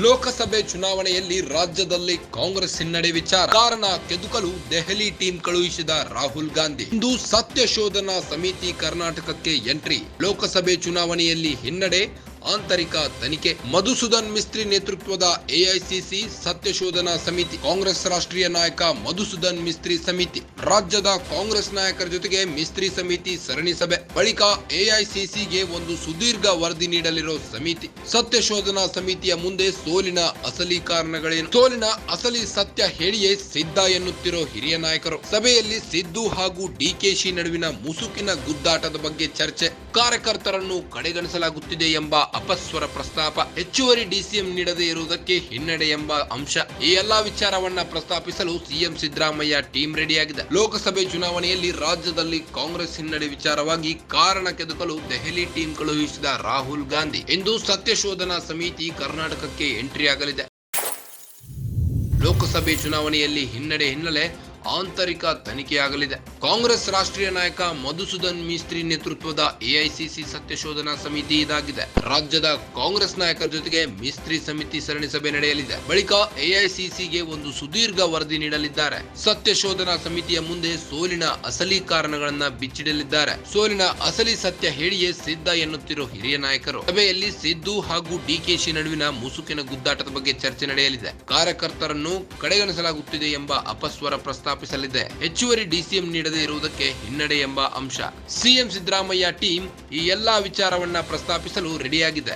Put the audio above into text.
ಲೋಕಸಭೆ ಚುನಾವಣೆಯಲ್ಲಿ ರಾಜ್ಯದಲ್ಲಿ ಕಾಂಗ್ರೆಸ್ ಹಿನ್ನಡೆ ವಿಚಾರ ಕಾರಣ ಕೆದಕಲು ದೆಹಲಿ ಟೀಮ್ ಕಳುಹಿಸಿದ ರಾಹುಲ್ ಗಾಂಧಿ. ಇಂದು ಸತ್ಯ ಶೋಧನಾ ಸಮಿತಿ ಕರ್ನಾಟಕಕ್ಕೆ ಎಂಟ್ರಿ. ಲೋಕಸಭೆ ಚುನಾವಣೆಯಲ್ಲಿ ಹಿನ್ನಡೆ, ಆಂತರಿಕ ತನಿಖೆ. ಮಧುಸೂದನ್ ಮಿಸ್ತ್ರಿ ನೇತೃತ್ವದ ಎಐಸಿಸಿ ಸತ್ಯ ಶೋಧನಾ ಸಮಿತಿ, ಕಾಂಗ್ರೆಸ್ ರಾಷ್ಟ್ರೀಯ ನಾಯಕ ಮಧುಸೂದನ್ ಮಿಸ್ತ್ರಿ ಸಮಿತಿ, ರಾಜ್ಯದ ಕಾಂಗ್ರೆಸ್ ನಾಯಕರ ಜೊತೆಗೆ ಮಿಸ್ತ್ರಿ ಸಮಿತಿ ಸರಣಿ ಸಭೆ ಬಳಿಕ ಎಐಸಿಸಿಗೆ ಒಂದು ಸುದೀರ್ಘ ವರದಿ ನೀಡಲಿರೋ ಸಮಿತಿ. ಸತ್ಯ ಶೋಧನಾ ಸಮಿತಿಯ ಮುಂದೆ ಸೋಲಿನ ಅಸಲಿ ಕಾರಣಗಳೇನು, ಸೋಲಿನ ಅಸಲಿ ಸತ್ಯ ಹೇಳಿಯೇ ಸಿದ್ಧ ಎನ್ನುತ್ತಿರೋ ಹಿರಿಯ ನಾಯಕರು. ಸಭೆಯಲ್ಲಿ ಸಿದ್ದು ಹಾಗೂ ಡಿಕೆಶಿ ನಡುವಿನ ಮುಸುಕಿನ ಗುದ್ದಾಟದ ಬಗ್ಗೆ ಚರ್ಚೆ. ಕಾರ್ಯಕರ್ತರನ್ನು ಕಡೆಗಣಿಸಲಾಗುತ್ತಿದೆ ಎಂಬ ಅಪಸ್ವರ ಪ್ರಸ್ತಾಪ. ಹೆಚ್ಚುವರಿ ಡಿಸಿಎಂ ನೀಡದೇ ಇರುವುದಕ್ಕೆ ಹಿನ್ನಡೆ ಎಂಬ ಅಂಶ. ಈ ಎಲ್ಲಾ ವಿಚಾರವನ್ನ ಪ್ರಸ್ತಾಪಿಸಲು ಸಿಎಂ ಸಿದ್ದರಾಮಯ್ಯ ಟೀಮ್ ರೆಡಿಯಾಗಿದೆ. ಲೋಕಸಭೆ ಚುನಾವಣೆಯಲ್ಲಿ ರಾಜ್ಯದಲ್ಲಿ ಕಾಂಗ್ರೆಸ್ ಹಿನ್ನಡೆ ವಿಚಾರವಾಗಿ ಕಾರಣ ಕೆದಕಲು ದೆಹಲಿ ಟೀಮ್ ಕಳುಹಿಸಿದ ರಾಹುಲ್ ಗಾಂಧಿ. ಇಂದು ಸತ್ಯ ಶೋಧನಾ ಸಮಿತಿ ಕರ್ನಾಟಕಕ್ಕೆ ಎಂಟ್ರಿ ಆಗಲಿದೆ. ಲೋಕಸಭೆ ಚುನಾವಣೆಯಲ್ಲಿ ಹಿನ್ನಡೆ ಹಿನ್ನೆಲೆ ಆಂತರಿಕ ತನಿಖೆಯಾಗಲಿದೆ. ಕಾಂಗ್ರೆಸ್ ರಾಷ್ಟ್ರೀಯ ನಾಯಕ ಮಧುಸೂದನ್ ಮಿಸ್ತ್ರಿ ನೇತೃತ್ವದ ಎಐಸಿಸಿ ಸತ್ಯ ಶೋಧನಾ ಸಮಿತಿ ಇದಾಗಿದೆ. ರಾಜ್ಯದ ಕಾಂಗ್ರೆಸ್ ನಾಯಕರ ಜೊತೆಗೆ ಮಿಸ್ತ್ರಿ ಸಮಿತಿ ಸರಣಿ ಸಭೆ ನಡೆಯಲಿದೆ. ಬಳಿಕ ಎಐಸಿಸಿಗೆ ಒಂದು ಸುದೀರ್ಘ ವರದಿ ನೀಡಲಿದ್ದಾರೆ. ಸತ್ಯ ಶೋಧನಾ ಸಮಿತಿಯ ಮುಂದೆ ಸೋಲಿನ ಅಸಲಿ ಕಾರಣಗಳನ್ನ ಬಿಚ್ಚಿಡಲಿದ್ದಾರೆ. ಸೋಲಿನ ಅಸಲಿ ಸತ್ಯ ಹೇಳಿಯೇ ಸಿದ್ಧ ಎನ್ನುತ್ತಿರೋ ಹಿರಿಯ ನಾಯಕರು. ಸಭೆಯಲ್ಲಿ ಸಿದ್ದು ಹಾಗೂ ಡಿಕೆಶಿ ನಡುವಿನ ಮುಸುಕಿನ ಗುದ್ದಾಟದ ಬಗ್ಗೆ ಚರ್ಚೆ ನಡೆಯಲಿದೆ. ಕಾರ್ಯಕರ್ತರನ್ನು ಕಡೆಗಣಿಸಲಾಗುತ್ತಿದೆ ಎಂಬ ಅಪಸ್ವರ ಪ್ರಸ್ತಾಪಿಸಲಿದೆ. ಹೆಚ್ಚುವರಿ ಡಿಸಿಎಂ ನೀಡದೇ ಇರುವುದಕ್ಕೆ ಹಿನ್ನಡೆ ಎಂಬ ಅಂಶ. ಸಿಎಂ ಸಿದ್ದರಾಮಯ್ಯ ಟೀಮ್ ಈ ಎಲ್ಲಾ ವಿಚಾರವನ್ನ ಪ್ರಸ್ತಾಪಿಸಲು ರೆಡಿಯಾಗಿದೆ.